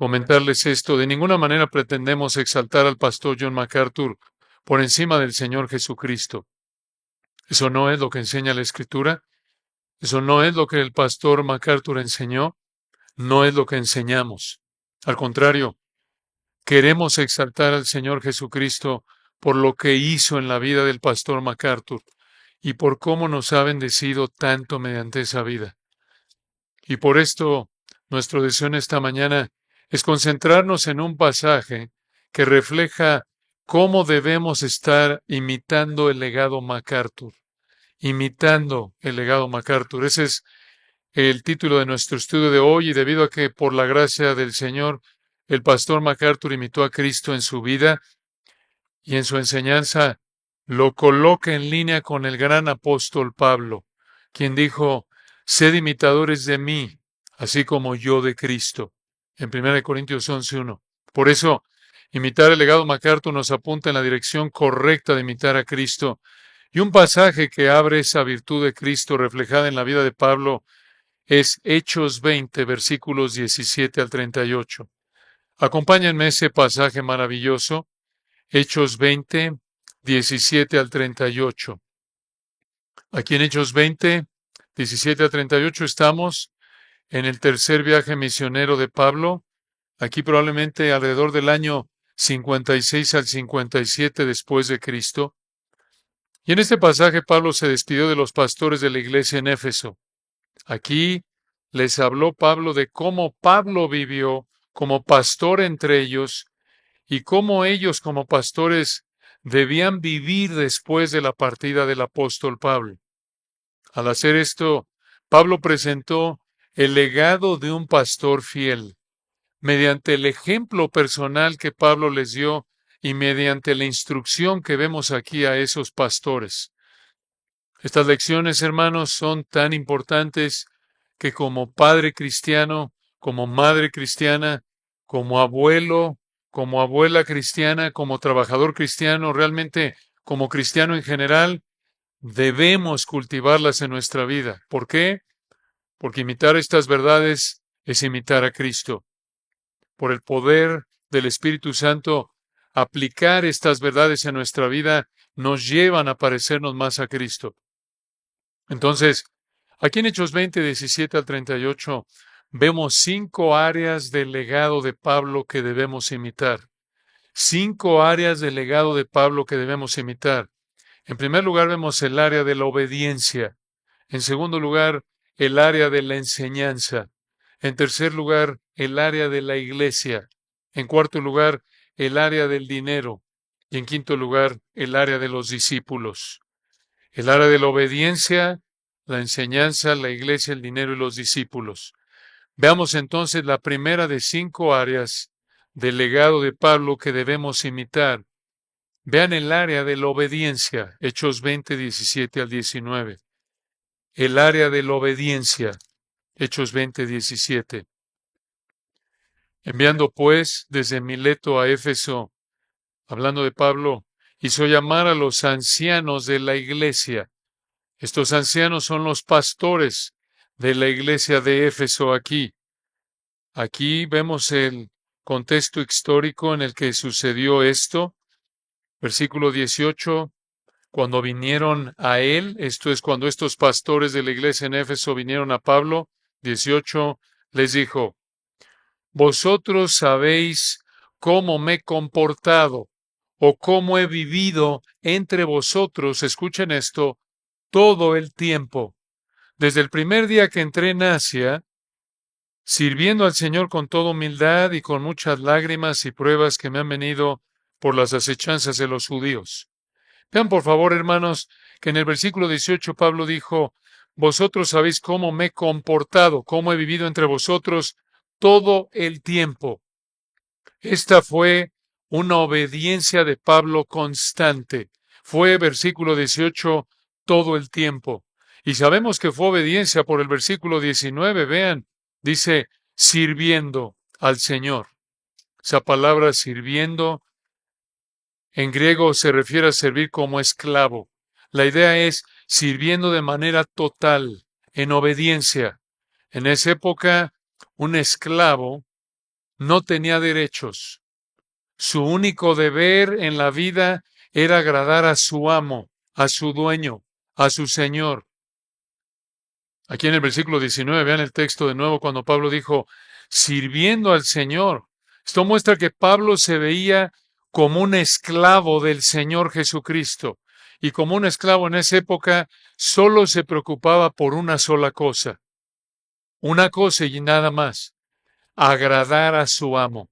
comentarles esto. De ninguna manera pretendemos exaltar al pastor John MacArthur por encima del Señor Jesucristo. Eso no es lo que enseña la Escritura. Eso no es lo que el pastor MacArthur enseñó. No es lo que enseñamos. Al contrario, queremos exaltar al Señor Jesucristo por lo que hizo en la vida del pastor MacArthur y por cómo nos ha bendecido tanto mediante esa vida. Y por esto, nuestro deseo en esta mañana es concentrarnos en un pasaje que refleja cómo debemos estar imitando el legado MacArthur. Imitando el legado MacArthur. Ese es el título de nuestro estudio de hoy, y debido a que por la gracia del Señor el pastor MacArthur imitó a Cristo en su vida y en su enseñanza, lo coloca en línea con el gran apóstol Pablo, quien dijo: sed imitadores de mí, así como yo de Cristo, en 1 Corintios 11:1. Por eso, imitar el legado MacArthur nos apunta en la dirección correcta de imitar a Cristo. Y un pasaje que abre esa virtud de Cristo reflejada en la vida de Pablo es Hechos 20, versículos 17 al 38. Acompáñenme a ese pasaje maravilloso, Hechos 20, 17 al 38. Aquí en Hechos 20, 17 al 38 estamos en el tercer viaje misionero de Pablo, aquí probablemente alrededor del año 56 al 57 después de Cristo. Y en este pasaje Pablo se despidió de los pastores de la iglesia en Éfeso. Aquí les habló Pablo de cómo Pablo vivió como pastor entre ellos y cómo ellos como pastores debían vivir después de la partida del apóstol Pablo. Al hacer esto, Pablo presentó el legado de un pastor fiel, mediante el ejemplo personal que Pablo les dio y mediante la instrucción que vemos aquí a esos pastores. Estas lecciones, hermanos, son tan importantes que como padre cristiano, como madre cristiana, como abuelo, como abuela cristiana, como trabajador cristiano, realmente como cristiano en general, debemos cultivarlas en nuestra vida. ¿Por qué? Porque imitar estas verdades es imitar a Cristo. Por el poder del Espíritu Santo, aplicar estas verdades en nuestra vida nos llevan a parecernos más a Cristo. Entonces, aquí en Hechos 20, 17 al 38, vemos 5 áreas del legado de Pablo que debemos imitar. 5 áreas del legado de Pablo que debemos imitar. En primer lugar, vemos el área de la obediencia. En segundo lugar, el área de la enseñanza. En tercer lugar, el área de la iglesia. En cuarto lugar, el área del dinero. Y en quinto lugar, el área de los discípulos. El área de la obediencia, la enseñanza, la iglesia, el dinero y los discípulos. Veamos entonces la primera de 5 áreas del legado de Pablo que debemos imitar. Vean el área de la obediencia, Hechos 20, 17 al 19. El área de la obediencia, Hechos 20, 17. Enviando pues desde Mileto a Éfeso, hablando de Pablo, hizo llamar a los ancianos de la iglesia. Estos ancianos son los pastores de la iglesia de Éfeso aquí. Aquí vemos el contexto histórico en el que sucedió esto. Versículo 18, cuando vinieron a él, esto es cuando estos pastores de la iglesia en Éfeso vinieron a Pablo, 18, les dijo: vosotros sabéis cómo me he comportado o cómo he vivido entre vosotros, escuchen esto, todo el tiempo, desde el primer día que entré en Asia, sirviendo al Señor con toda humildad y con muchas lágrimas y pruebas que me han venido por las acechanzas de los judíos. Vean por favor, hermanos, que en el versículo 18 Pablo dijo: vosotros sabéis cómo me he comportado, cómo he vivido entre vosotros todo el tiempo. Esta fue una obediencia de Pablo constante. Fue, versículo 18, todo el tiempo. Y sabemos que fue obediencia por el versículo 19, vean, dice, sirviendo al Señor. Esa palabra sirviendo en griego se refiere a servir como esclavo. La idea es sirviendo de manera total, en obediencia. En esa época, un esclavo no tenía derechos. Su único deber en la vida era agradar a su amo, a su dueño, a su señor. Aquí en el versículo 19, vean el texto de nuevo cuando Pablo dijo, sirviendo al Señor. Esto muestra que Pablo se veía como un esclavo del Señor Jesucristo. Y como un esclavo en esa época, solo se preocupaba por una sola cosa. Una cosa y nada más. Agradar a su amo.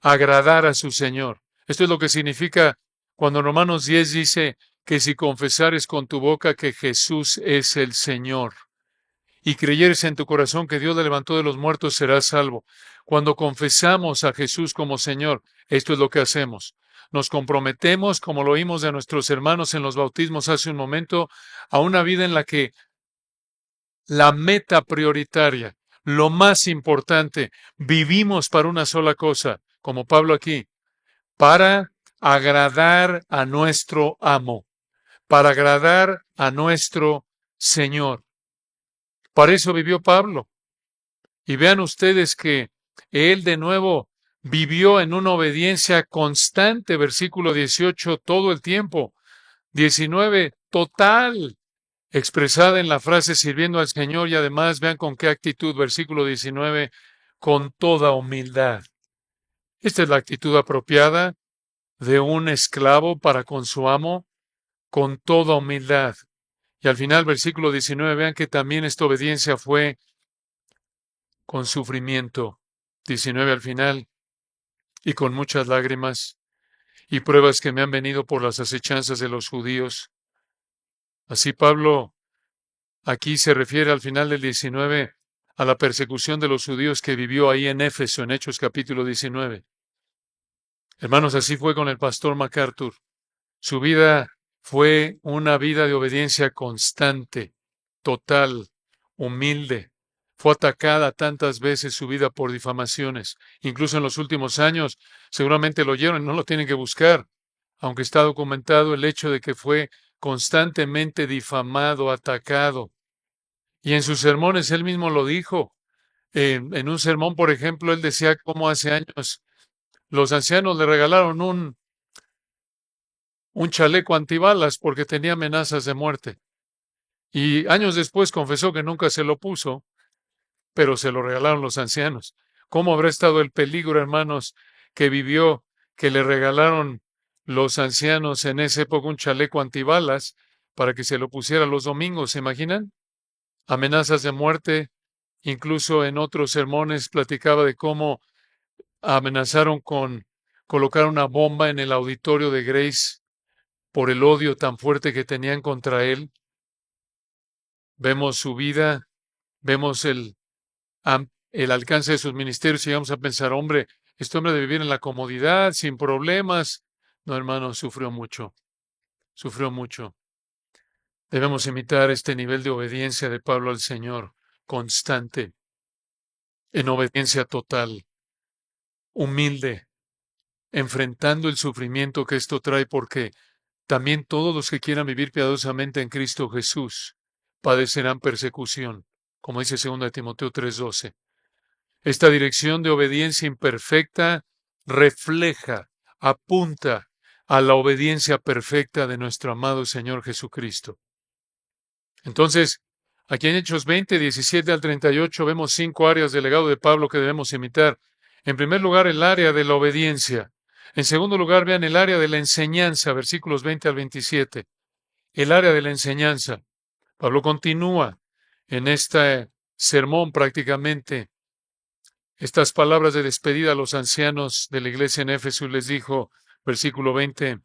Agradar a su Señor. Esto es lo que significa cuando en Romanos 10 dice que si confesares con tu boca que Jesús es el Señor y creyeres en tu corazón que Dios le levantó de los muertos, serás salvo. Cuando confesamos a Jesús como Señor, esto es lo que hacemos. Nos comprometemos, como lo oímos de nuestros hermanos en los bautismos hace un momento, a una vida en la que la meta prioritaria, lo más importante, vivimos para una sola cosa, como Pablo aquí, para agradar a nuestro amo, para agradar a nuestro Señor. Para eso vivió Pablo. Y vean ustedes que él de nuevo vivió en una obediencia constante, versículo 18, todo el tiempo. 19, total, expresada en la frase sirviendo al Señor y además vean con qué actitud, versículo 19, con toda humildad. Esta es la actitud apropiada de un esclavo para con su amo, con toda humildad. Y al final, versículo 19, vean que también esta obediencia fue con sufrimiento. 19 al final, y con muchas lágrimas y pruebas que me han venido por las acechanzas de los judíos. Así Pablo aquí se refiere al final del 19 a la persecución de los judíos que vivió ahí en Éfeso, en Hechos capítulo 19. Hermanos, así fue con el pastor MacArthur. Su vida fue una vida de obediencia constante, total, humilde. Fue atacada tantas veces su vida por difamaciones. Incluso en los últimos años, seguramente lo oyeron, no lo tienen que buscar, aunque está documentado el hecho de que fue constantemente difamado, atacado. Y en sus sermones él mismo lo dijo. En un sermón, por ejemplo, él decía cómo hace años los ancianos le regalaron un chaleco antibalas porque tenía amenazas de muerte. Y años después confesó que nunca se lo puso, pero se lo regalaron los ancianos. ¿Cómo habrá estado el peligro, hermanos, que vivió, que le regalaron los ancianos en esa época un chaleco antibalas para que se lo pusiera los domingos? ¿Se imaginan? Amenazas de muerte. Incluso en otros sermones platicaba de cómo amenazaron con colocar una bomba en el auditorio de Grace por el odio tan fuerte que tenían contra él. Vemos su vida, vemos el alcance de sus ministerios y llegamos a pensar, hombre, este hombre debe vivir en la comodidad, sin problemas. No, hermano, sufrió mucho, sufrió mucho. Debemos imitar este nivel de obediencia de Pablo al Señor, constante, en obediencia total, humilde, enfrentando el sufrimiento que esto trae, porque también todos los que quieran vivir piadosamente en Cristo Jesús padecerán persecución, como dice 2 Timoteo 3:12. Esta dirección de obediencia imperfecta refleja, apunta a la obediencia perfecta de nuestro amado Señor Jesucristo. Entonces, aquí en Hechos 20, 17 al 38 vemos 5 áreas del legado de Pablo que debemos imitar. En primer lugar, el área de la obediencia. En segundo lugar, vean el área de la enseñanza, versículos 20 al 27. El área de la enseñanza. Pablo continúa en este sermón prácticamente. Estas palabras de despedida a los ancianos de la iglesia en Éfeso les dijo, versículo 20,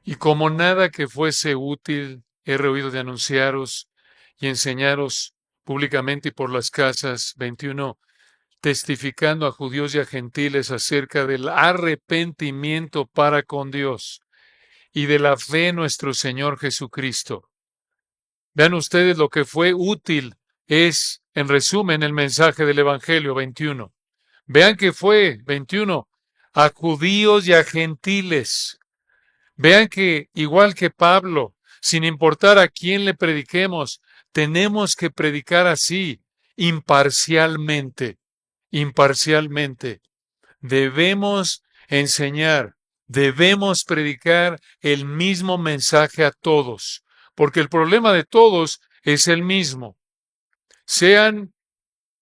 y como nada que fuese útil he rehuido de anunciaros y enseñaros públicamente y por las casas, 21, testificando a judíos y a gentiles acerca del arrepentimiento para con Dios y de la fe en nuestro Señor Jesucristo. Vean ustedes lo que fue útil es, en resumen, el mensaje del Evangelio 21. Vean que fue 21 a judíos y a gentiles. Vean que, igual que Pablo, sin importar a quién le prediquemos, tenemos que predicar así, imparcialmente. imparcialmente. Debemos enseñar, debemos predicar el mismo mensaje a todos, porque el problema de todos es el mismo. Sean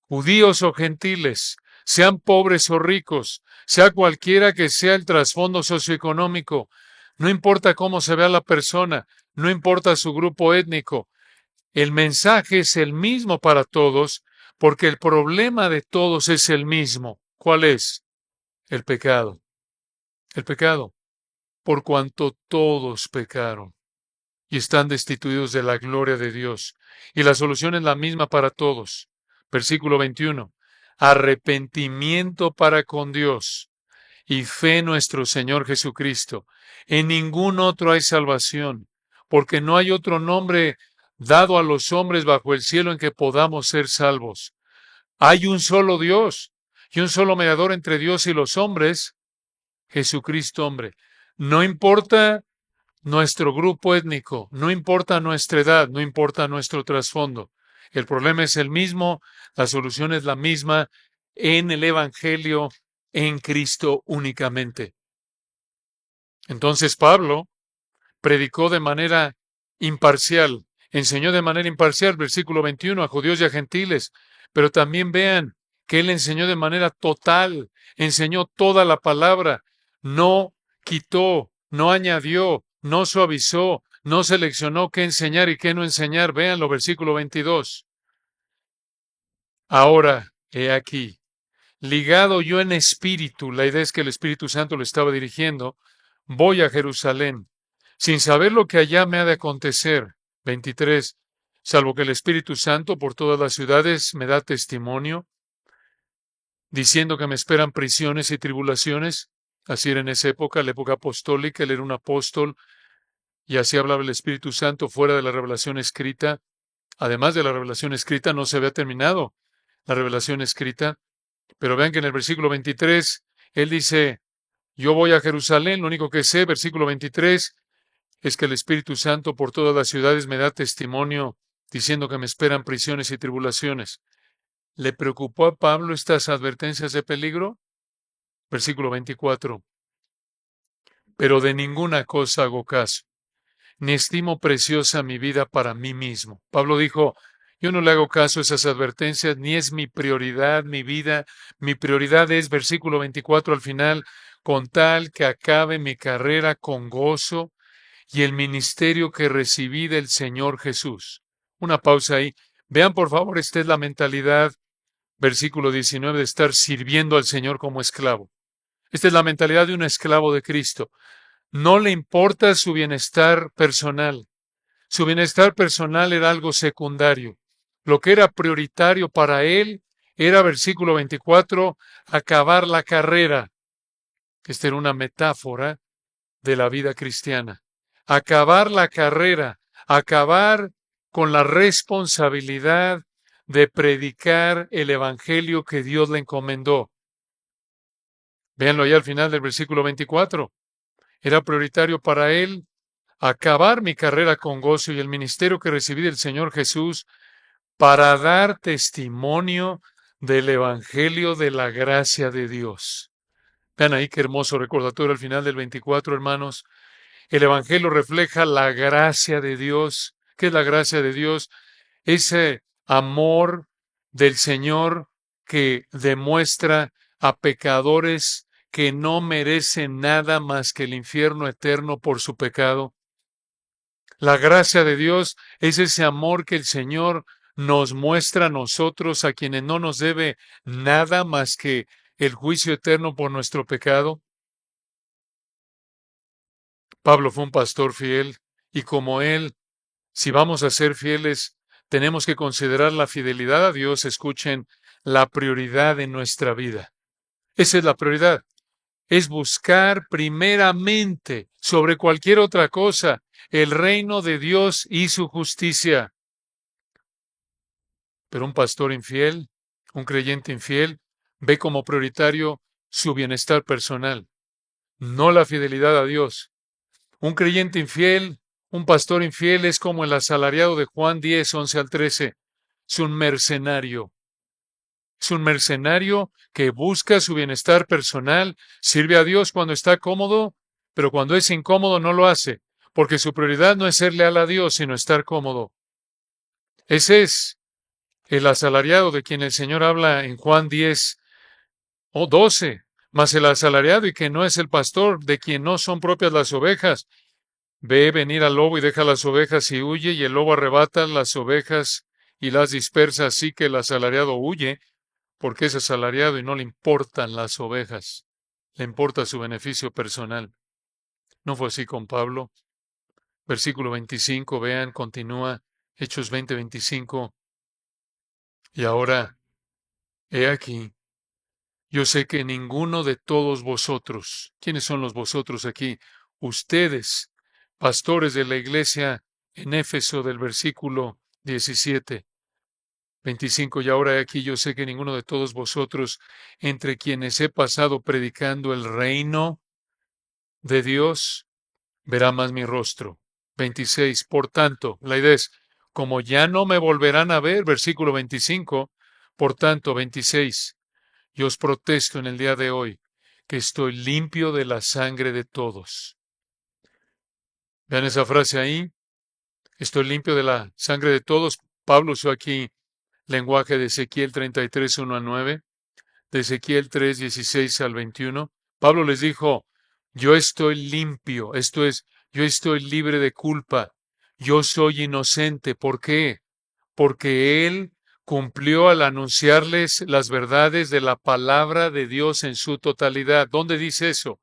judíos o gentiles, sean pobres o ricos, sea cualquiera que sea el trasfondo socioeconómico, no importa cómo se vea la persona, no importa su grupo étnico, el mensaje es el mismo para todos, porque el problema de todos es el mismo. ¿Cuál es? El pecado. El pecado. Por cuanto todos pecaron y están destituidos de la gloria de Dios. Y la solución es la misma para todos. Versículo 21. Arrepentimiento para con Dios y fe en nuestro Señor Jesucristo. En ningún otro hay salvación, porque no hay otro nombre dado a los hombres bajo el cielo en que podamos ser salvos. Hay un solo Dios y un solo mediador entre Dios y los hombres, Jesucristo hombre. No importa nuestro grupo étnico, no importa nuestra edad, no importa nuestro trasfondo. El problema es el mismo, la solución es la misma en el Evangelio, en Cristo únicamente. Entonces Pablo predicó de manera imparcial, enseñó de manera imparcial, versículo 21, a judíos y a gentiles, pero también vean que él enseñó de manera total, enseñó toda la palabra, no quitó, no añadió, no suavizó, no seleccionó qué enseñar y qué no enseñar. Véanlo, versículo 22. Ahora, he aquí, ligado yo en espíritu, la idea es que el Espíritu Santo lo estaba dirigiendo, voy a Jerusalén, sin saber lo que allá me ha de acontecer. 23. Salvo que el Espíritu Santo por todas las ciudades me da testimonio, diciendo que me esperan prisiones y tribulaciones. Así era en esa época, la época apostólica, él era un apóstol, y así hablaba el Espíritu Santo fuera de la revelación escrita. Además de la revelación escrita, no se había terminado la revelación escrita. Pero vean que en el versículo 23, él dice, yo voy a Jerusalén, lo único que sé, versículo 23, es que el Espíritu Santo por todas las ciudades me da testimonio, diciendo que me esperan prisiones y tribulaciones. ¿Le preocupó a Pablo estas advertencias de peligro? Versículo 24, pero de ninguna cosa hago caso, ni estimo preciosa mi vida para mí mismo. Pablo dijo, yo no le hago caso a esas advertencias, ni es mi prioridad, mi vida. Mi prioridad es, versículo 24 al final, con tal que acabe mi carrera con gozo y el ministerio que recibí del Señor Jesús. Una pausa ahí. Vean, por favor, esta es la mentalidad, versículo 19, de estar sirviendo al Señor como esclavo. Esta es la mentalidad de un esclavo de Cristo. No le importa su bienestar personal. Su bienestar personal era algo secundario. Lo que era prioritario para él era, versículo 24, acabar la carrera. Esta era una metáfora de la vida cristiana. Acabar la carrera, acabar con la responsabilidad de predicar el evangelio que Dios le encomendó. Véanlo ahí al final del versículo 24. Era prioritario para él acabar mi carrera con gozo y el ministerio que recibí del Señor Jesús para dar testimonio del evangelio de la gracia de Dios. Vean ahí qué hermoso recordatorio al final del 24, hermanos. El Evangelio refleja la gracia de Dios. ¿Qué es la gracia de Dios? Ese amor del Señor que demuestra a pecadores que no merecen nada más que el infierno eterno por su pecado. La gracia de Dios es ese amor que el Señor nos muestra a nosotros, a quienes no nos debe nada más que el juicio eterno por nuestro pecado. Pablo fue un pastor fiel y como él, si vamos a ser fieles, tenemos que considerar la fidelidad a Dios, escuchen, la prioridad en nuestra vida. Esa es la prioridad. Es buscar primeramente, sobre cualquier otra cosa, el reino de Dios y su justicia. Pero un pastor infiel, un creyente infiel, ve como prioritario su bienestar personal, no la fidelidad a Dios. Un creyente infiel, un pastor infiel es como el asalariado de Juan 10, 11 al 13. Es un mercenario. Es un mercenario que busca su bienestar personal, sirve a Dios cuando está cómodo, pero cuando es incómodo no lo hace, porque su prioridad no es ser leal a Dios, sino estar cómodo. Ese es el asalariado de quien el Señor habla en Juan 10 o 12, mas el asalariado y que no es el pastor, de quien no son propias las ovejas, ve venir al lobo y deja las ovejas y huye, y el lobo arrebata las ovejas y las dispersa, así que el asalariado huye, porque es asalariado y no le importan las ovejas, le importa su beneficio personal. No fue así con Pablo. Versículo 25, vean, continúa, Hechos 20:25. Y ahora, he aquí, yo sé que ninguno de todos vosotros, ¿quiénes son los vosotros aquí? Ustedes, pastores de la iglesia en Éfeso del versículo 17, 25, y ahora he aquí, yo sé que ninguno de todos vosotros, entre quienes he pasado predicando el reino de Dios, verá más mi rostro. 26, por tanto, la idea es, como ya no me volverán a ver, versículo 25, por tanto, 26, yo os protesto en el día de hoy que estoy limpio de la sangre de todos. Vean esa frase ahí, estoy limpio de la sangre de todos. Pablo usó aquí lenguaje de Ezequiel 33, 1 a 9, de Ezequiel 3, 16 al 21. Pablo les dijo, yo estoy limpio, esto es, yo estoy libre de culpa, yo soy inocente. ¿Por qué? Porque él cumplió al anunciarles las verdades de la palabra de Dios en su totalidad. ¿Dónde dice eso?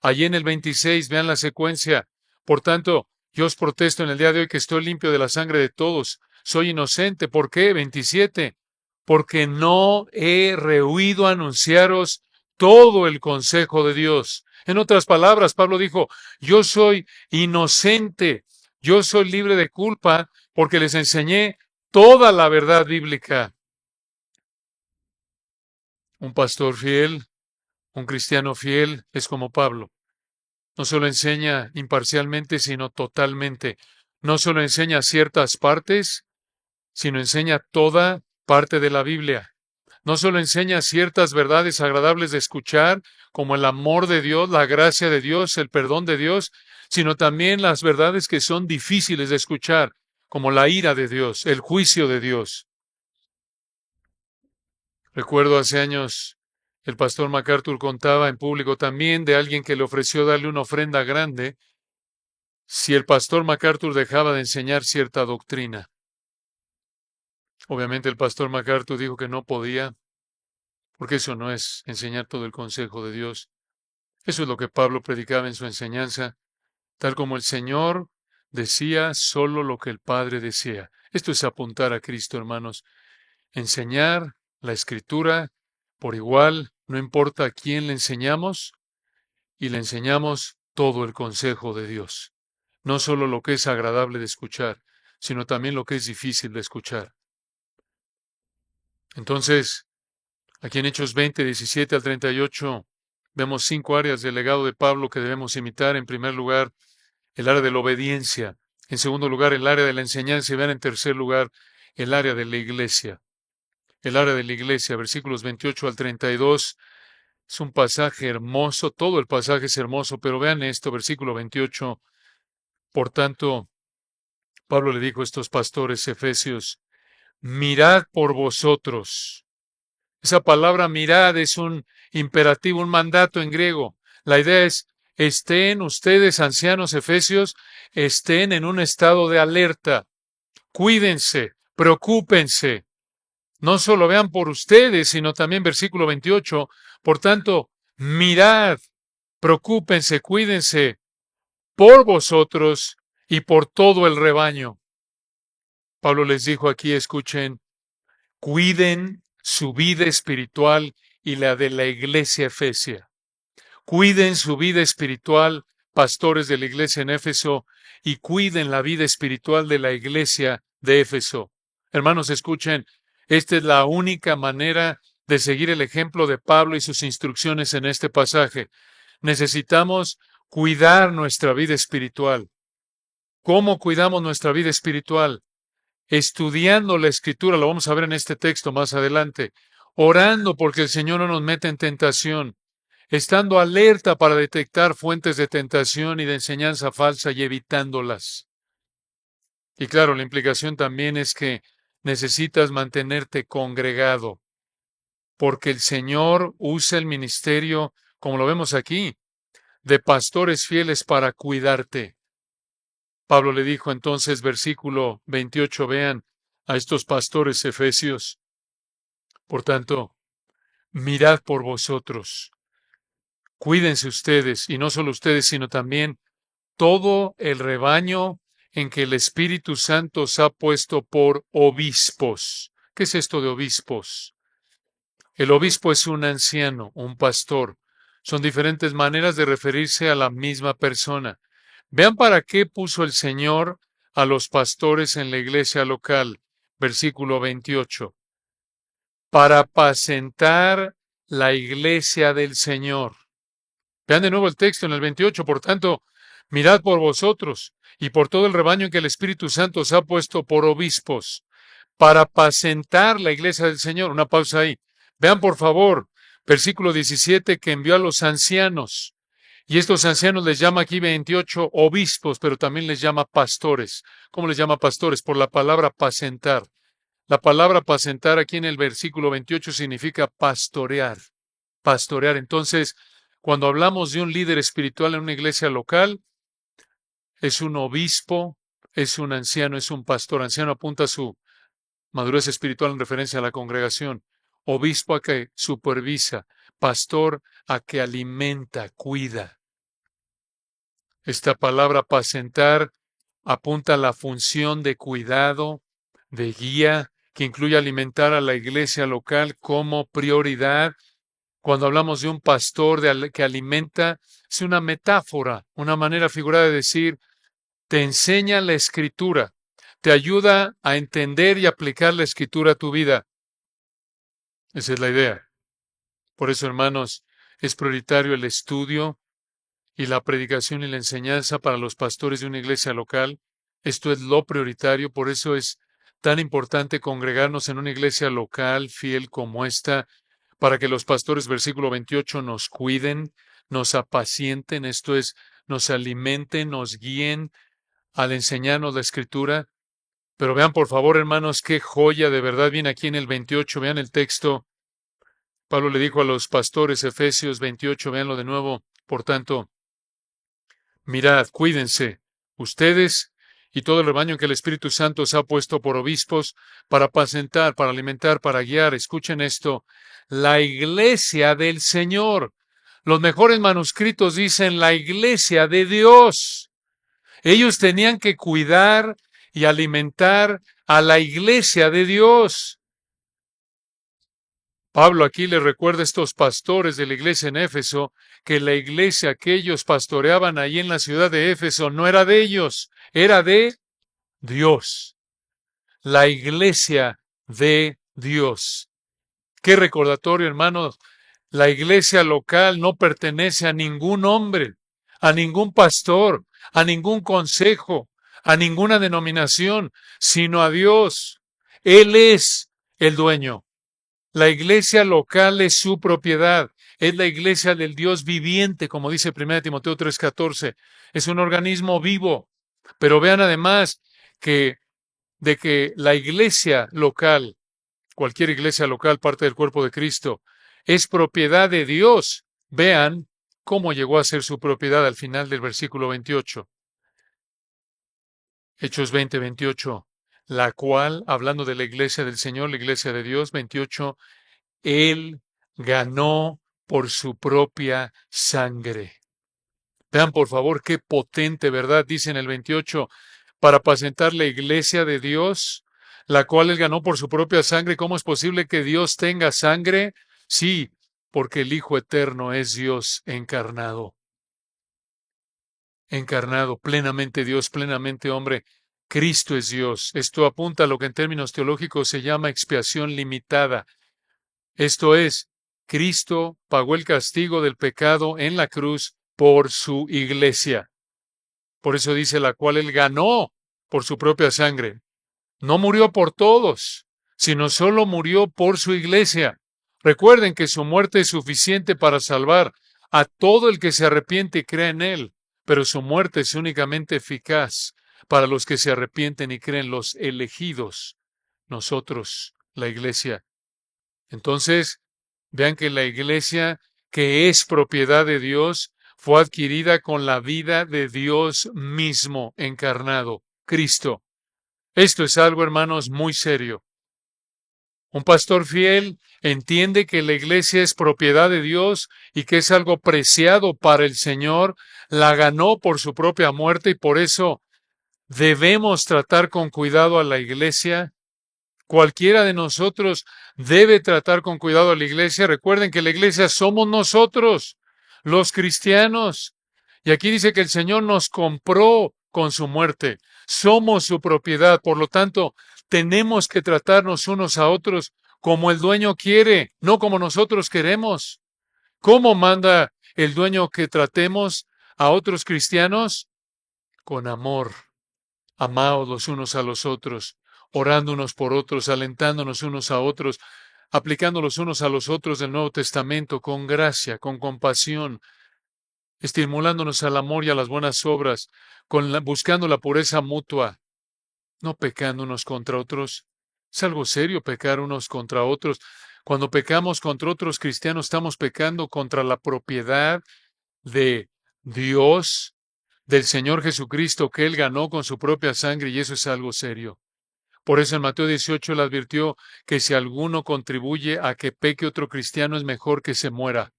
Allí en el 26, vean la secuencia. Por tanto, yo os protesto en el día de hoy que estoy limpio de la sangre de todos. Soy inocente. ¿Por qué? 27. Porque no he rehuido anunciaros todo el consejo de Dios. En otras palabras, Pablo dijo, yo soy inocente, yo soy libre de culpa porque les enseñé toda la verdad bíblica. Un pastor fiel, un cristiano fiel es como Pablo. No solo enseña imparcialmente, sino totalmente. No solo enseña ciertas partes, sino enseña toda parte de la Biblia. No solo enseña ciertas verdades agradables de escuchar, como el amor de Dios, la gracia de Dios, el perdón de Dios, sino también las verdades que son difíciles de escuchar, como la ira de Dios, el juicio de Dios. Recuerdo hace años, el pastor MacArthur contaba en público también de alguien que le ofreció darle una ofrenda grande si el pastor MacArthur dejaba de enseñar cierta doctrina. Obviamente el pastor MacArthur dijo que no podía, porque eso no es enseñar todo el consejo de Dios. Eso es lo que Pablo predicaba en su enseñanza, tal como el Señor decía solo lo que el Padre decía. Esto es apuntar a Cristo, hermanos. Enseñar la Escritura por igual, no importa a quién le enseñamos, y le enseñamos todo el consejo de Dios. No solo lo que es agradable de escuchar, sino también lo que es difícil de escuchar. Entonces, aquí en Hechos 20, 17 al 38, vemos 5 áreas del legado de Pablo que debemos imitar. En primer lugar, el área de la obediencia. En segundo lugar, el área de la enseñanza. Y vean en tercer lugar, el área de la iglesia. El área de la iglesia, versículos 28 al 32. Es un pasaje hermoso, todo el pasaje es hermoso, pero vean esto, versículo 28. Por tanto, Pablo le dijo a estos pastores efesios, mirad por vosotros. Esa palabra mirad es un imperativo, un mandato en griego. La idea es, estén ustedes, ancianos efesios, estén en un estado de alerta. Cuídense, preocúpense. No solo vean por ustedes, sino también versículo 28. Por tanto, mirad, preocúpense, cuídense por vosotros y por todo el rebaño. Pablo les dijo aquí, escuchen, cuiden su vida espiritual y la de la iglesia efesia. Cuiden su vida espiritual, pastores de la iglesia en Éfeso, y cuiden la vida espiritual de la iglesia de Éfeso. Hermanos, escuchen, esta es la única manera de seguir el ejemplo de Pablo y sus instrucciones en este pasaje. Necesitamos cuidar nuestra vida espiritual. ¿Cómo cuidamos nuestra vida espiritual? Estudiando la Escritura, lo vamos a ver en este texto más adelante, orando porque el Señor no nos mete en tentación, estando alerta para detectar fuentes de tentación y de enseñanza falsa y evitándolas. Y claro, la implicación también es que necesitas mantenerte congregado, porque el Señor usa el ministerio, como lo vemos aquí, de pastores fieles para cuidarte. Pablo le dijo entonces, versículo 28, vean a estos pastores efesios, por tanto, mirad por vosotros, cuídense ustedes, y no solo ustedes, sino también todo el rebaño en que el Espíritu Santo os ha puesto por obispos. ¿Qué es esto de obispos? El obispo es un anciano, un pastor. Son diferentes maneras de referirse a la misma persona. Vean para qué puso el Señor a los pastores en la iglesia local. Versículo 28. Para apacentar la iglesia del Señor. Vean de nuevo el texto en el 28. Por tanto, mirad por vosotros y por todo el rebaño en que el Espíritu Santo os ha puesto por obispos, para apacentar la iglesia del Señor. Una pausa ahí. Vean por favor, versículo 17, que envió a los ancianos. Y estos ancianos les llama aquí 28 obispos, pero también les llama pastores. ¿Cómo les llama pastores? Por la palabra apacentar. La palabra apacentar aquí en el versículo 28 significa pastorear. Pastorear. Entonces, cuando hablamos de un líder espiritual en una iglesia local, es un obispo, es un anciano, es un pastor. Anciano apunta a su madurez espiritual en referencia a la congregación. Obispo a que supervisa. Pastor a que alimenta, cuida. Esta palabra apacentar apunta a la función de cuidado, de guía, que incluye alimentar a la iglesia local como prioridad. Cuando hablamos de un pastor que alimenta, es una metáfora, una manera figurada de decir, te enseña la escritura, te ayuda a entender y aplicar la escritura a tu vida. Esa es la idea. Por eso, hermanos, es prioritario el estudio y la predicación y la enseñanza para los pastores de una iglesia local. Esto es lo prioritario, por eso es tan importante congregarnos en una iglesia local fiel como esta, para que los pastores, versículo 28, nos cuiden, nos apacienten, esto es, nos alimenten, nos guíen al enseñarnos la escritura. Pero vean, por favor, hermanos, qué joya de verdad viene aquí en el 28. Vean el texto. Pablo le dijo a los pastores, Efesios 28, véanlo de nuevo. Por tanto, mirad, cuídense, ustedes y todo el rebaño que el Espíritu Santo os ha puesto por obispos para apacentar, para alimentar, para guiar. Escuchen esto, la iglesia del Señor. Los mejores manuscritos dicen la iglesia de Dios. Ellos tenían que cuidar y alimentar a la iglesia de Dios. Pablo aquí le recuerda a estos pastores de la iglesia en Éfeso que la iglesia que ellos pastoreaban ahí en la ciudad de Éfeso no era de ellos, era de Dios. La iglesia de Dios. Qué recordatorio, hermanos. La iglesia local no pertenece a ningún hombre, a ningún pastor, a ningún consejo, a ninguna denominación, sino a Dios. Él es el dueño. La iglesia local es su propiedad. Es la iglesia del Dios viviente, como dice 1 Timoteo 3:14. Es un organismo vivo. Pero vean además de que la iglesia local, cualquier iglesia local, parte del cuerpo de Cristo, es propiedad de Dios. Vean cómo llegó a ser su propiedad al final del versículo 28. Hechos 20:28. La cual, hablando de la iglesia del Señor, la iglesia de Dios, 28, Él ganó por su propia sangre. Vean por favor qué potente verdad dice en el 28, para apacentar la iglesia de Dios, la cual Él ganó por su propia sangre. ¿Cómo es posible que Dios tenga sangre? Sí, porque el Hijo Eterno es Dios encarnado. Encarnado, plenamente Dios, plenamente hombre. Cristo es Dios. Esto apunta a lo que en términos teológicos se llama expiación limitada. Esto es, Cristo pagó el castigo del pecado en la cruz por su iglesia. Por eso dice la cual Él ganó por su propia sangre. No murió por todos, sino solo murió por su iglesia. Recuerden que su muerte es suficiente para salvar a todo el que se arrepiente y cree en Él, pero su muerte es únicamente eficaz para los que se arrepienten y creen, los elegidos, nosotros, la Iglesia. Entonces, vean que la Iglesia, que es propiedad de Dios, fue adquirida con la vida de Dios mismo encarnado, Cristo. Esto es algo, hermanos, muy serio. Un pastor fiel entiende que la iglesia es propiedad de Dios y que es algo preciado para el Señor, la ganó por su propia muerte y por eso debemos tratar con cuidado a la iglesia. Cualquiera de nosotros debe tratar con cuidado a la iglesia. Recuerden que la iglesia somos nosotros, los cristianos. Y aquí dice que el Señor nos compró con su muerte. Somos su propiedad. Por lo tanto, tenemos que tratarnos unos a otros como el dueño quiere, no como nosotros queremos. ¿Cómo manda el dueño que tratemos a otros cristianos? Con amor. Amaos los unos a los otros, orando unos por otros, alentándonos unos a otros, aplicando los unos a los otros del Nuevo Testamento con gracia, con compasión, estimulándonos al amor y a las buenas obras, buscando la pureza mutua, no pecando unos contra otros. Es algo serio pecar unos contra otros. Cuando pecamos contra otros cristianos, estamos pecando contra la propiedad de Dios, del Señor Jesucristo, que Él ganó con su propia sangre, y eso es algo serio. Por eso en Mateo 18 le advirtió que si alguno contribuye a que peque otro cristiano, es mejor que se muera.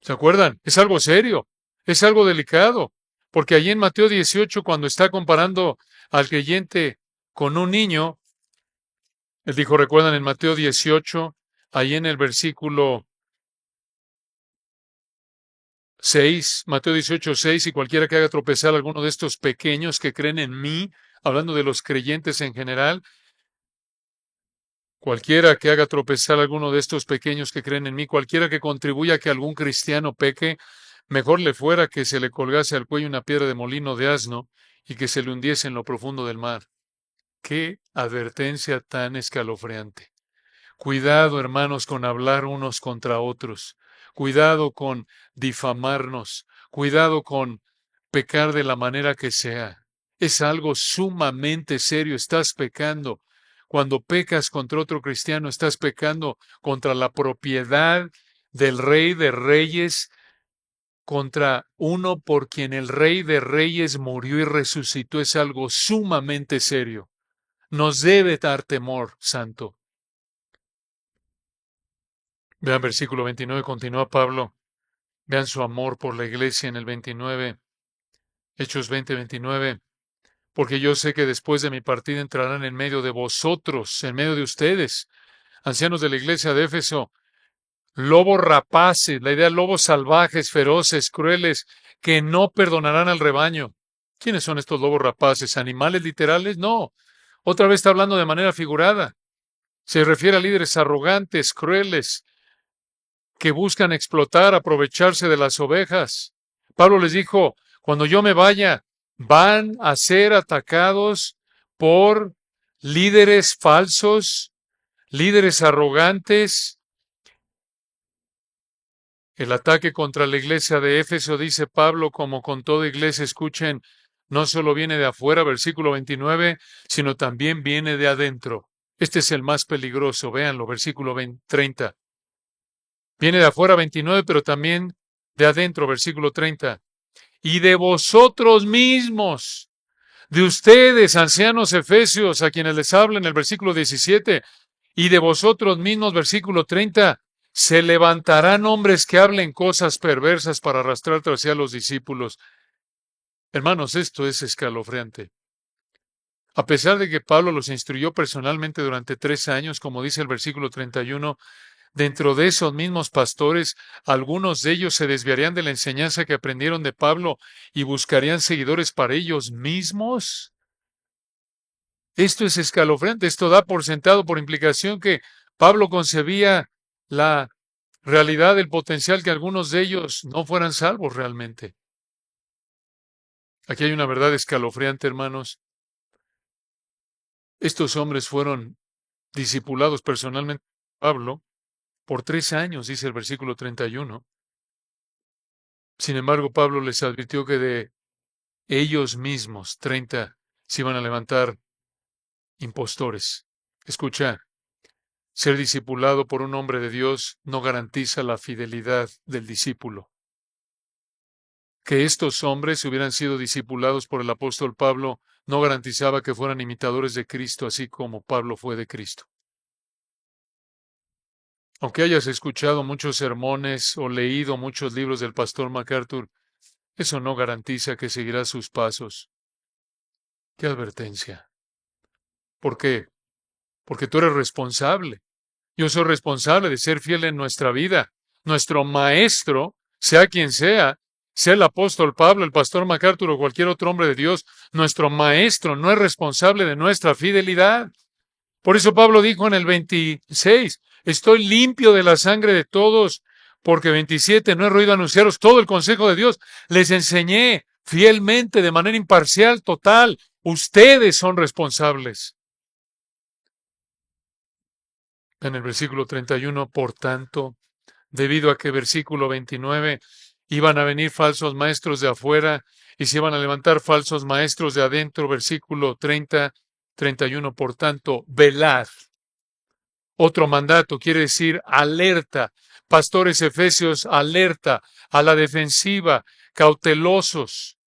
¿Se acuerdan? Es algo serio, es algo delicado, porque allí en Mateo 18, cuando está comparando al creyente con un niño, él dijo, recuerdan en Mateo 18, ahí en el versículo 6, Mateo 18, 6, y cualquiera que haga tropezar a alguno de estos pequeños que creen en mí, hablando de los creyentes en general, cualquiera que haga tropezar a alguno de estos pequeños que creen en mí, cualquiera que contribuya a que algún cristiano peque, mejor le fuera que se le colgase al cuello una piedra de molino de asno y que se le hundiese en lo profundo del mar. ¡Qué advertencia tan escalofriante! Cuidado, hermanos, con hablar unos contra otros. Cuidado con difamarnos. Cuidado con pecar de la manera que sea. Es algo sumamente serio. Estás pecando. Cuando pecas contra otro cristiano, estás pecando contra la propiedad del Rey de Reyes, contra uno por quien el Rey de Reyes murió y resucitó. Es algo sumamente serio. Nos debe dar temor, santo. Vean versículo 29, continúa Pablo. Vean su amor por la iglesia en el 29, Hechos 20, 29. Porque yo sé que después de mi partida entrarán en medio de vosotros, en medio de ustedes, ancianos de la iglesia de Éfeso, lobos rapaces, la idea lobos salvajes, feroces, crueles, que no perdonarán al rebaño. ¿Quiénes son estos lobos rapaces? ¿Animales literales? No. Otra vez está hablando de manera figurada. Se refiere a líderes arrogantes, crueles, que buscan explotar, aprovecharse de las ovejas. Pablo les dijo, cuando yo me vaya, van a ser atacados por líderes falsos, líderes arrogantes. El ataque contra la iglesia de Éfeso, dice Pablo, como con toda iglesia, escuchen, no solo viene de afuera, versículo 29, sino también viene de adentro. Este es el más peligroso, véanlo, versículo 30. Viene de afuera 29, pero también de adentro, versículo 30. Y de vosotros mismos, de ustedes, ancianos efesios, a quienes les habla en el versículo 17, y de vosotros mismos, versículo 30, se levantarán hombres que hablen cosas perversas para arrastrar tras sí a los discípulos. Hermanos, esto es escalofriante. A pesar de que Pablo los instruyó personalmente durante 3 años, como dice el versículo 31, dentro de esos mismos pastores, algunos de ellos se desviarían de la enseñanza que aprendieron de Pablo y buscarían seguidores para ellos mismos. Esto es escalofriante. Esto da por sentado, por implicación, que Pablo concebía la realidad del potencial que algunos de ellos no fueran salvos realmente. Aquí hay una verdad escalofriante, hermanos. Estos hombres fueron discipulados personalmente Pablo por 3 años, dice el versículo 31. Sin embargo, Pablo les advirtió que de ellos mismos, 30, se iban a levantar impostores. Escucha, ser discipulado por un hombre de Dios no garantiza la fidelidad del discípulo. Que estos hombres hubieran sido discipulados por el apóstol Pablo no garantizaba que fueran imitadores de Cristo, así como Pablo fue de Cristo. Aunque hayas escuchado muchos sermones o leído muchos libros del pastor MacArthur, eso no garantiza que seguirás sus pasos. ¡Qué advertencia! ¿Por qué? Porque tú eres responsable. Yo soy responsable de ser fiel en nuestra vida. Nuestro maestro, sea quien sea el apóstol Pablo, el pastor MacArthur o cualquier otro hombre de Dios, nuestro maestro no es responsable de nuestra fidelidad. Por eso Pablo dijo en el 26, estoy limpio de la sangre de todos, porque 27, no he oído anunciaros todo el consejo de Dios. Les enseñé fielmente, de manera imparcial, total. Ustedes son responsables. En el versículo 31, por tanto, debido a que versículo 29, iban a venir falsos maestros de afuera y se iban a levantar falsos maestros de adentro, versículo 30, 31, por tanto, velad. Otro mandato quiere decir alerta. Pastores efesios, alerta, a la defensiva, cautelosos.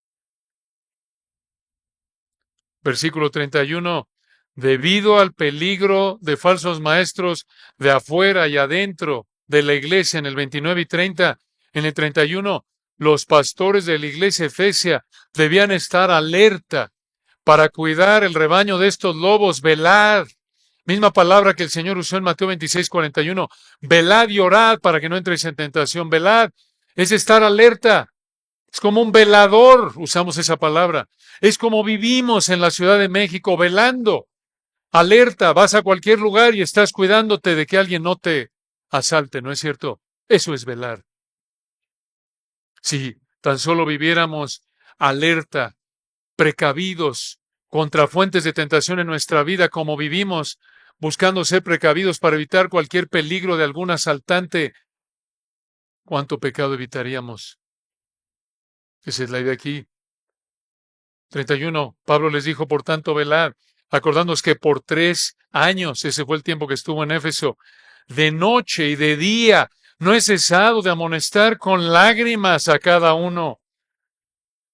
Versículo 31. Debido al peligro de falsos maestros de afuera y adentro de la iglesia, en el 29 y 30, en el 31, los pastores de la iglesia efesia debían estar alerta para cuidar el rebaño de estos lobos. Velad. Misma palabra que el Señor usó en Mateo 26, 41. Velad y orad para que no entréis en tentación. Velad es estar alerta. Es como un velador, usamos esa palabra. Es como vivimos en la Ciudad de México, velando. Alerta, vas a cualquier lugar y estás cuidándote de que alguien no te asalte, ¿no es cierto? Eso es velar. Si tan solo viviéramos alerta, precavidos contra fuentes de tentación en nuestra vida, como vivimos, buscando ser precavidos para evitar cualquier peligro de algún asaltante, ¿cuánto pecado evitaríamos? Esa es la idea aquí. 31. Pablo les dijo, por tanto, velad, acordándoos que por 3 años, ese fue el tiempo que estuvo en Éfeso, de noche y de día, no he cesado de amonestar con lágrimas a cada uno.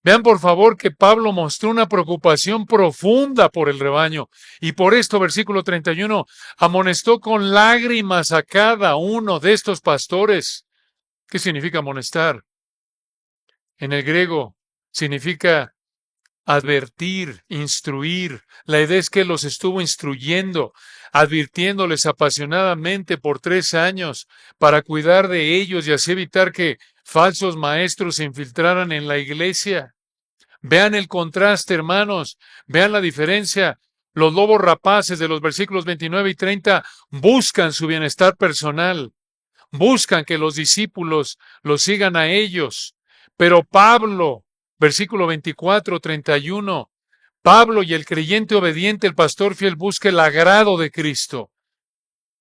Vean por favor que Pablo mostró una preocupación profunda por el rebaño. Y por esto, versículo 31, amonestó con lágrimas a cada uno de estos pastores. ¿Qué significa amonestar? En el griego significa advertir, instruir. La idea es que los estuvo instruyendo, advirtiéndoles apasionadamente por 3 años para cuidar de ellos y así evitar que falsos maestros se infiltraran en la iglesia. Vean el contraste, hermanos. Vean la diferencia. Los lobos rapaces de los versículos 29 y 30 buscan su bienestar personal. Buscan que los discípulos los sigan a ellos. Pero Pablo, versículo 24, 31, Pablo y el creyente obediente, el pastor fiel, busca el agrado de Cristo.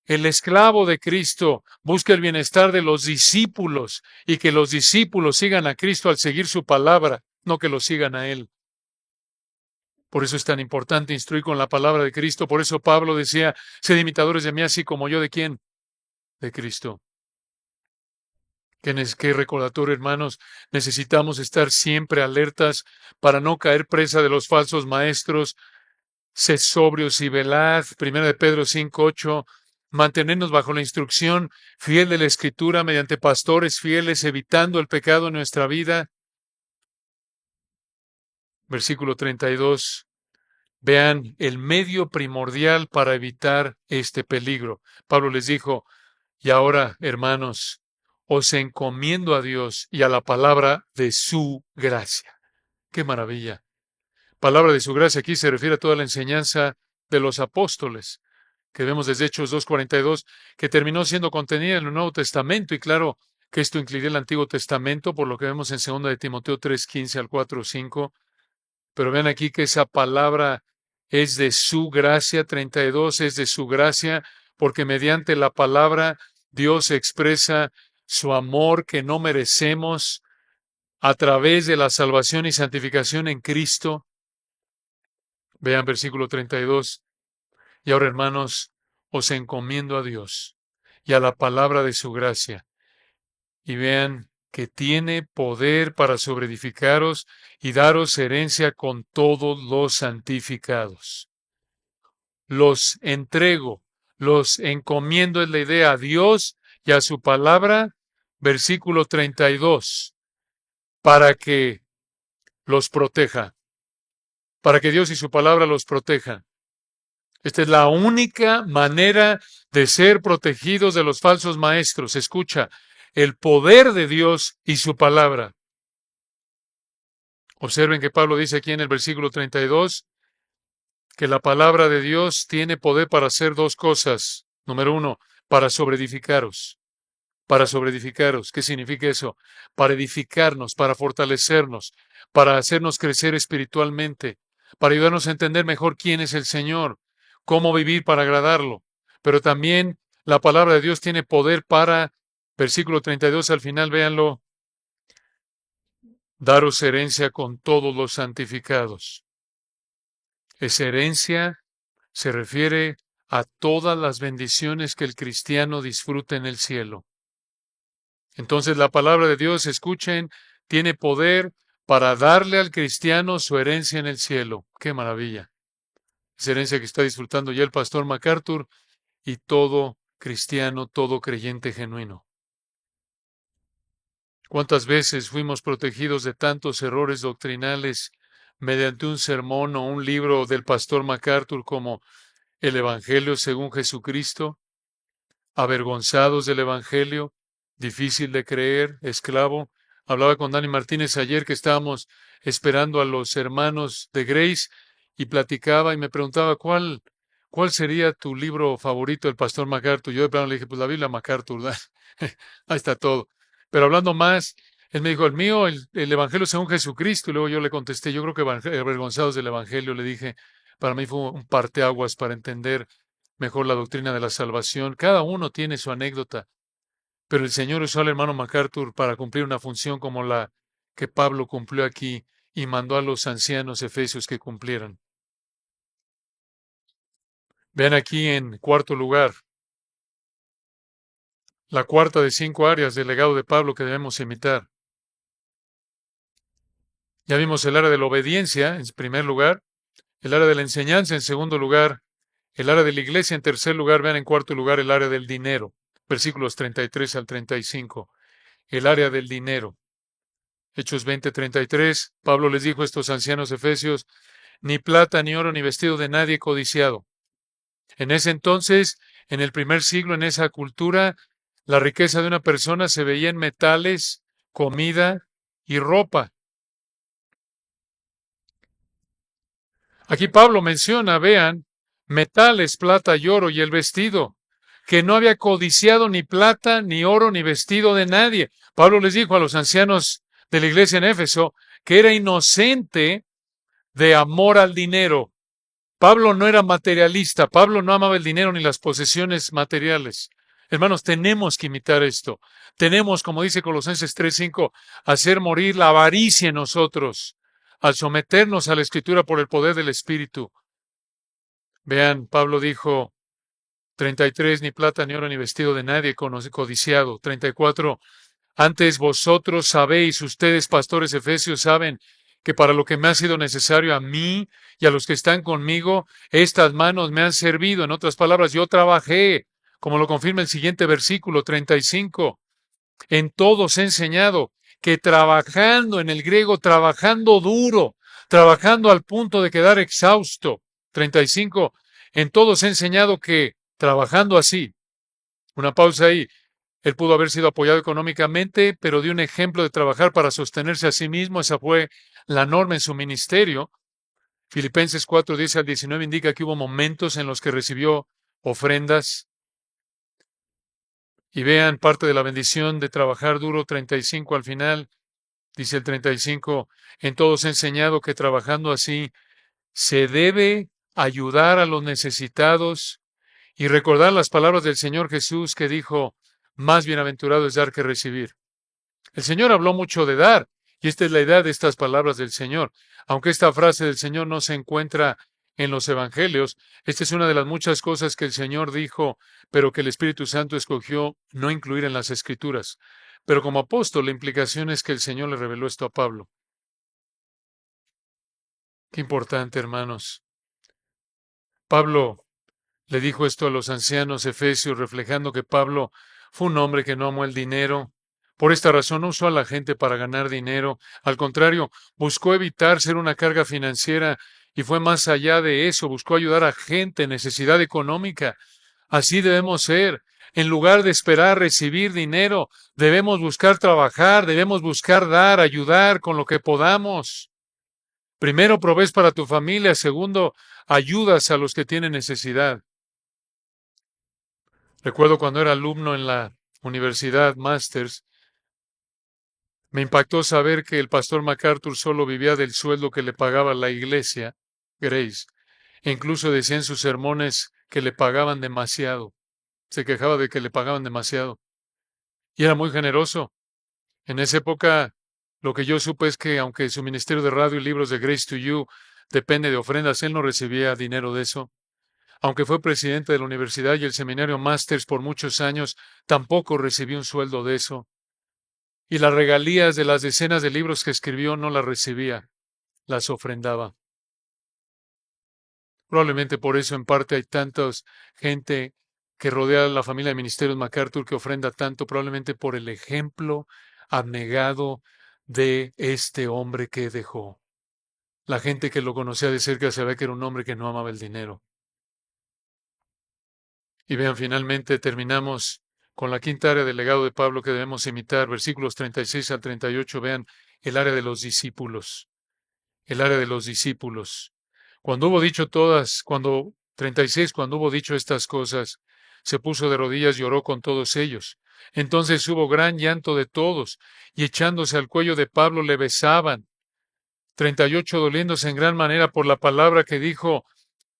El esclavo de Cristo busca el bienestar de los discípulos y que los discípulos sigan a Cristo al seguir su palabra, no que lo sigan a Él. Por eso es tan importante instruir con la palabra de Cristo. Por eso Pablo decía, sed imitadores de mí, así como yo de quién? De Cristo. Qué recordatorio, hermanos. Necesitamos estar siempre alertas para no caer presa de los falsos maestros. Sed sobrios y velad. 1 de Pedro 5:8. Mantenernos bajo la instrucción fiel de la Escritura mediante pastores fieles, evitando el pecado en nuestra vida. Versículo 32. Vean el medio primordial para evitar este peligro. Pablo les dijo, y ahora, hermanos, os encomiendo a Dios y a la palabra de su gracia. ¡Qué maravilla! Palabra de su gracia aquí se refiere a toda la enseñanza de los apóstoles, que vemos desde Hechos 2:42, que terminó siendo contenida en el Nuevo Testamento, y claro que esto incluía el Antiguo Testamento, por lo que vemos en 2 de Timoteo 3:15 al 4:5. Pero vean aquí que esa palabra es de su gracia, 32 es de su gracia, porque mediante la palabra Dios expresa su amor que no merecemos a través de la salvación y santificación en Cristo. Vean versículo 32. Y ahora, hermanos, os encomiendo a Dios y a la palabra de su gracia. Y vean que tiene poder para sobreedificaros y daros herencia con todos los santificados. Los entrego, los encomiendo, es la idea, a Dios y a su palabra, versículo 32, para que los proteja, para que Dios y su palabra los protejan. Esta es la única manera de ser protegidos de los falsos maestros. Escucha, el poder de Dios y su palabra. Observen que Pablo dice aquí en el versículo 32 que la palabra de Dios tiene poder para hacer dos cosas. Número uno, para sobreedificaros. Para sobreedificaros. ¿Qué significa eso? Para edificarnos, para fortalecernos, para hacernos crecer espiritualmente, para ayudarnos a entender mejor quién es el Señor, cómo vivir para agradarlo. Pero también la palabra de Dios tiene poder para, versículo 32 al final, véanlo, daros herencia con todos los santificados. Esa herencia se refiere a todas las bendiciones que el cristiano disfruta en el cielo. Entonces la palabra de Dios, escuchen, tiene poder para darle al cristiano su herencia en el cielo. ¡Qué maravilla! Esa herencia que está disfrutando ya el pastor MacArthur y todo cristiano, todo creyente genuino. ¿Cuántas veces fuimos protegidos de tantos errores doctrinales mediante un sermón o un libro del pastor MacArthur como el Evangelio según Jesucristo? Avergonzados del Evangelio, difícil de creer, esclavo. Hablaba con Dani Martínez ayer que estábamos esperando a los hermanos de Grace y platicaba y me preguntaba cuál sería tu libro favorito del pastor MacArthur. Yo de plano le dije, pues la Biblia MacArthur, ahí está todo. Pero hablando más, él me dijo, el mío, el Evangelio según Jesucristo. Y luego yo le contesté, yo creo que avergonzados del Evangelio, le dije, para mí fue un parteaguas para entender mejor la doctrina de la salvación. Cada uno tiene su anécdota, pero el Señor usó al hermano MacArthur para cumplir una función como la que Pablo cumplió aquí y mandó a los ancianos efesios que cumplieran. Vean aquí en cuarto lugar, la cuarta de 5 áreas del legado de Pablo que debemos imitar. Ya vimos el área de la obediencia en primer lugar, el área de la enseñanza en segundo lugar, el área de la iglesia en tercer lugar, vean en cuarto lugar el área del dinero, versículos 33 al 35, el área del dinero. Hechos 20:33, Pablo les dijo a estos ancianos efesios, ni plata, ni oro, ni vestido de nadie codiciado. En ese entonces, en el primer siglo, en esa cultura, la riqueza de una persona se veía en metales, comida y ropa. Aquí Pablo menciona, vean, metales, plata y oro y el vestido, que no había codiciado ni plata, ni oro, ni vestido de nadie. Pablo les dijo a los ancianos de la iglesia en Éfeso que era inocente de amor al dinero. Pablo no era materialista, Pablo no amaba el dinero ni las posesiones materiales. Hermanos, tenemos que imitar esto. Tenemos, como dice Colosenses 3:5, hacer morir la avaricia en nosotros, al someternos a la Escritura por el poder del Espíritu. Vean, Pablo dijo, 33, ni plata, ni oro, ni vestido de nadie codiciado. 34, antes vosotros sabéis, ustedes pastores efesios saben, que para lo que me ha sido necesario a mí y a los que están conmigo, estas manos me han servido. En otras palabras, yo trabajé, como lo confirma el siguiente versículo 35. En todos he enseñado que trabajando, en el griego, trabajando duro, trabajando al punto de quedar exhausto. 35. En todos he enseñado que trabajando así, una pausa ahí, él pudo haber sido apoyado económicamente, pero dio un ejemplo de trabajar para sostenerse a sí mismo. Esa fue la norma en su ministerio. Filipenses 4:10 al 19 indica que hubo momentos en los que recibió ofrendas. Y vean parte de la bendición de trabajar duro, 35 al final. Dice el 35, en todos he enseñado que trabajando así se debe ayudar a los necesitados y recordar las palabras del Señor Jesús que dijo, más bienaventurado es dar que recibir. El Señor habló mucho de dar, y esta es la idea de estas palabras del Señor. Aunque esta frase del Señor no se encuentra en los Evangelios, esta es una de las muchas cosas que el Señor dijo, pero que el Espíritu Santo escogió no incluir en las Escrituras. Pero como apóstol, la implicación es que el Señor le reveló esto a Pablo. Qué importante, hermanos. Pablo le dijo esto a los ancianos efesios, reflejando que Pablo fue un hombre que no amó el dinero. Por esta razón no usó a la gente para ganar dinero. Al contrario, buscó evitar ser una carga financiera y fue más allá de eso, buscó ayudar a gente en necesidad económica. Así debemos ser. En lugar de esperar recibir dinero, debemos buscar trabajar, debemos buscar dar, ayudar con lo que podamos. Primero, provees para tu familia. Segundo, ayudas a los que tienen necesidad. Recuerdo cuando era alumno en la universidad Masters, me impactó saber que el pastor MacArthur solo vivía del sueldo que le pagaba la iglesia, Grace, e incluso decía en sus sermones que le pagaban demasiado. Se quejaba de que le pagaban demasiado. Y era muy generoso. En esa época, lo que yo supe es que aunque su ministerio de radio y libros de Grace to You depende de ofrendas, él no recibía dinero de eso. Aunque fue presidente de la universidad y el seminario Masters por muchos años, tampoco recibió un sueldo de eso. Y las regalías de las decenas de libros que escribió no las recibía, las ofrendaba. Probablemente por eso en parte hay tanta gente que rodea a la familia de Ministerios MacArthur que ofrenda tanto, probablemente por el ejemplo abnegado de este hombre que dejó. La gente que lo conocía de cerca sabía que era un hombre que no amaba el dinero. Y vean, finalmente terminamos con la quinta área del legado de Pablo que debemos imitar, versículos 36 al 38. Vean el área de los discípulos. El área de los discípulos. Cuando hubo dicho 36, cuando hubo dicho estas cosas, se puso de rodillas y oró con todos ellos. Entonces hubo gran llanto de todos, y echándose al cuello de Pablo le besaban. 38 doliéndose en gran manera por la palabra que dijo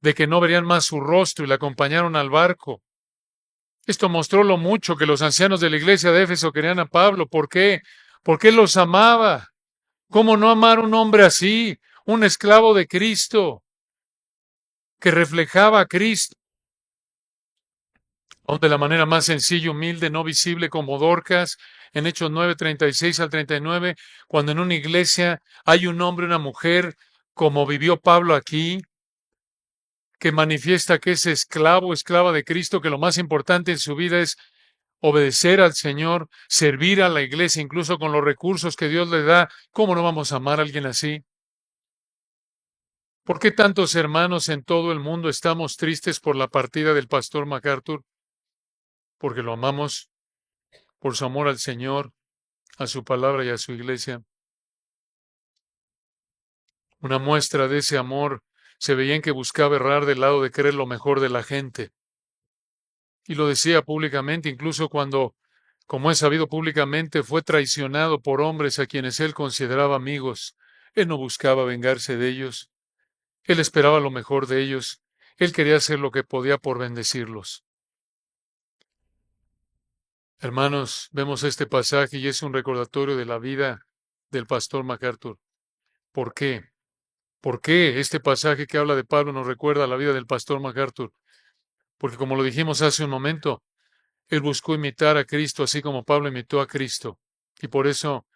de que no verían más su rostro y le acompañaron al barco. Esto mostró lo mucho que los ancianos de la iglesia de Éfeso querían a Pablo. ¿Por qué? Porque él los amaba. ¿Cómo no amar a un hombre así? Un esclavo de Cristo, que reflejaba a Cristo, aun de la manera más sencilla, humilde, no visible como Dorcas, en Hechos 9, 36 al 39, cuando en una iglesia hay un hombre y una mujer, como vivió Pablo aquí, que manifiesta que es esclavo, esclava de Cristo, que lo más importante en su vida es obedecer al Señor, servir a la iglesia, incluso con los recursos que Dios le da. ¿Cómo no vamos a amar a alguien así? ¿Por qué tantos hermanos en todo el mundo estamos tristes por la partida del pastor MacArthur? Porque lo amamos por su amor al Señor, a su palabra y a su iglesia. Una muestra de ese amor se veía en que buscaba errar del lado de querer lo mejor de la gente. Y lo decía públicamente, incluso cuando, como es sabido públicamente, fue traicionado por hombres a quienes él consideraba amigos. Él no buscaba vengarse de ellos. Él esperaba lo mejor de ellos. Él quería hacer lo que podía por bendecirlos. Hermanos, vemos este pasaje y es un recordatorio de la vida del pastor MacArthur. ¿Por qué? ¿Por qué este pasaje que habla de Pablo nos recuerda la vida del pastor MacArthur? Porque como lo dijimos hace un momento, él buscó imitar a Cristo así como Pablo imitó a Cristo. Y por eso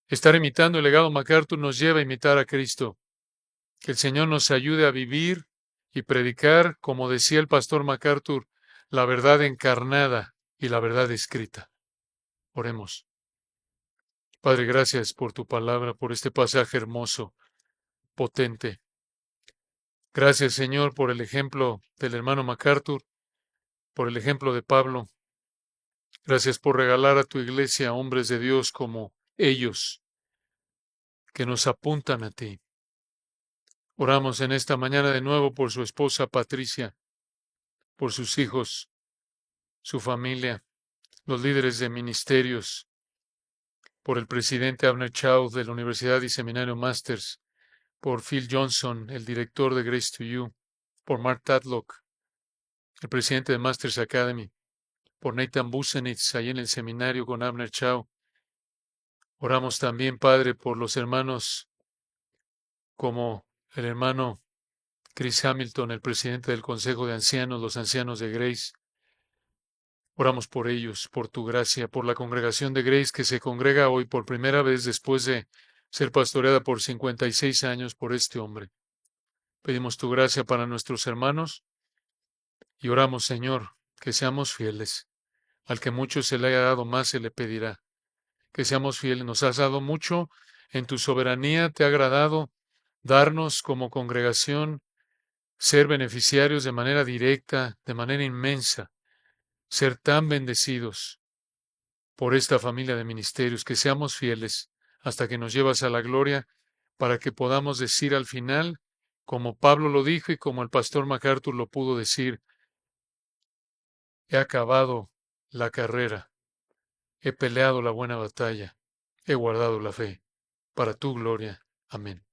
estar imitando el legado MacArthur nos lleva a imitar a Cristo. Que el Señor nos ayude a vivir y predicar, como decía el pastor MacArthur, la verdad encarnada y la verdad escrita. Oremos. Padre, gracias por tu palabra, por este pasaje hermoso, potente. Gracias, Señor, por el ejemplo del hermano MacArthur, por el ejemplo de Pablo. Gracias por regalar a tu iglesia hombres de Dios como ellos, que nos apuntan a ti. Oramos en esta mañana de nuevo por su esposa Patricia, por sus hijos, su familia, los líderes de ministerios, por el presidente Abner Chau de la Universidad y Seminario Masters, por Phil Johnson, el director de Grace to You, por Mark Tadlock, el presidente de Masters Academy, por Nathan Busenitz, ahí en el seminario con Abner Chao. Oramos también, Padre, por los hermanos como el hermano Chris Hamilton, el presidente del Consejo de Ancianos, los ancianos de Grace. Oramos por ellos, por tu gracia, por la congregación de Grace que se congrega hoy por primera vez después de ser pastoreada por 56 años por este hombre. Pedimos tu gracia para nuestros hermanos y oramos, Señor, que seamos fieles. Al que mucho se le haya dado, más se le pedirá. Que seamos fieles. Nos has dado mucho. En tu soberanía te ha agradado darnos como congregación ser beneficiarios de manera directa, de manera inmensa, ser tan bendecidos por esta familia de ministerios, que seamos fieles hasta que nos llevas a la gloria, para que podamos decir al final, como Pablo lo dijo y como el pastor MacArthur lo pudo decir: he acabado la carrera, he peleado la buena batalla, he guardado la fe, para tu gloria. Amén.